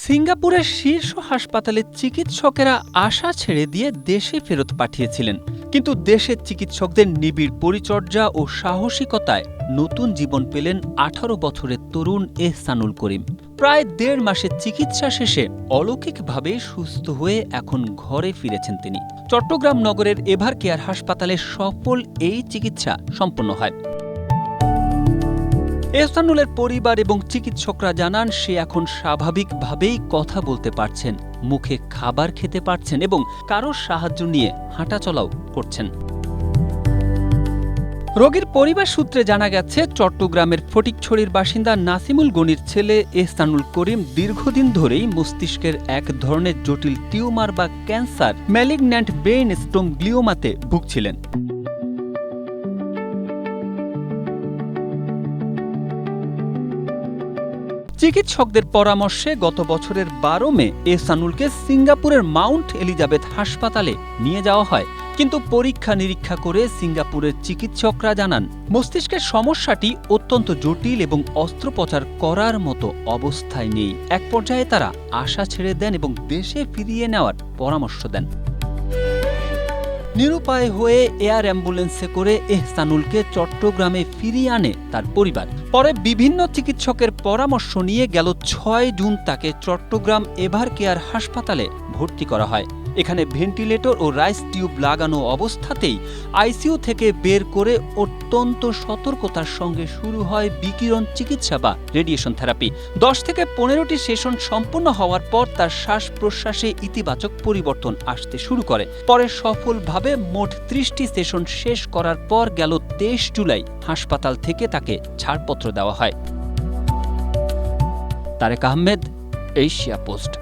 সিঙ্গাপুরের শীর্ষ হাসপাতালে চিকিৎসকেরা আশা ছেড়ে দিয়ে দেশে ফেরত পাঠিয়েছিলেন, কিন্তু দেশের চিকিৎসকদের নিবিড় পরিচর্যা ও সাহসিকতায় নতুন জীবন পেলেন ১৮ বছরের তরুণ এহসানুল করিম। প্রায় ১.৫ মাসের চিকিৎসা শেষে অলৌকিকভাবে সুস্থ হয়ে এখন ঘরে ফিরেছেন তিনি। চট্টগ্রাম নগরের এভার কেয়ার হাসপাতালে সফল এই চিকিৎসা সম্পন্ন হয়। এহসানুলের পরিবার এবং চিকিৎসকরা জানান সে এখন স্বাভাবিকভাবেই কথা বলতে পারছেন, মুখে খাবার খেতে পারছেন এবং কারোর সাহায্য নিয়ে হাঁটাচলাও করছেন। রোগীর পরিবার সূত্রে জানা গেছে, চট্টগ্রামের ফটিকছড়ির বাসিন্দা নাসিমুল গনির ছেলে এহসানুল করিম দীর্ঘদিন ধরেই মস্তিষ্কের এক ধরনের জটিল টিউমার বা ক্যান্সার ম্যালিগন্যান্ট ব্রেইন স্টোম গ্লিওমাতে ভুগছিলেন। চিকিৎসকদের পরামর্শে গত বছরের ১২ মে এহসানুলকে সিঙ্গাপুরের মাউন্ট এলিজাবেথ হাসপাতালে নিয়ে যাওয়া হয়, কিন্তু পরীক্ষা নিরীক্ষা করে সিঙ্গাপুরের চিকিৎসকরা জানান মস্তিষ্কের সমস্যাটি অত্যন্ত জটিল এবং অস্ত্রোপচার করার মতো অবস্থায় নেই। এক পর্যায়ে তারা আশা ছেড়ে দেন এবং দেশে ফিরিয়ে নেওয়ার পরামর্শ দেন। নিরুপায় হয়ে এয়ার অ্যাম্বুলেন্সে করে এহসানুলকে চট্টগ্রামে ফিরিয়ে আনে তার পরিবার। পরে বিভিন্ন চিকিৎসকের পরামর্শ নিয়ে গেল ৬ জুন তাকে চট্টগ্রাম এভার কেয়ার হাসপাতালে ভর্তি করা হয়। এখানে ভেন্টিলেটর ও রাইস টিউব লাগানো অবস্থাতেই আইসিইউ থেকে বের করে অত্যন্ত সতর্কতার সঙ্গে শুরু হয় বিকিরণ চিকিৎসা বা রেডিয়েশন থেরাপি। ১০ থেকে ১৫টি সেশন সম্পন্ন হওয়ার পর তার শ্বাস প্রশ্বাসে ইতিবাচক পরিবর্তন আসতে শুরু করে। পরে সফলভাবে মোট ৩০টি সেশন শেষ করার পর গেল ২৩ জুলাই হাসপাতাল থেকে তাকে ছাড়পত্র দেওয়া হয়। Tarek Ahmed, Asia post.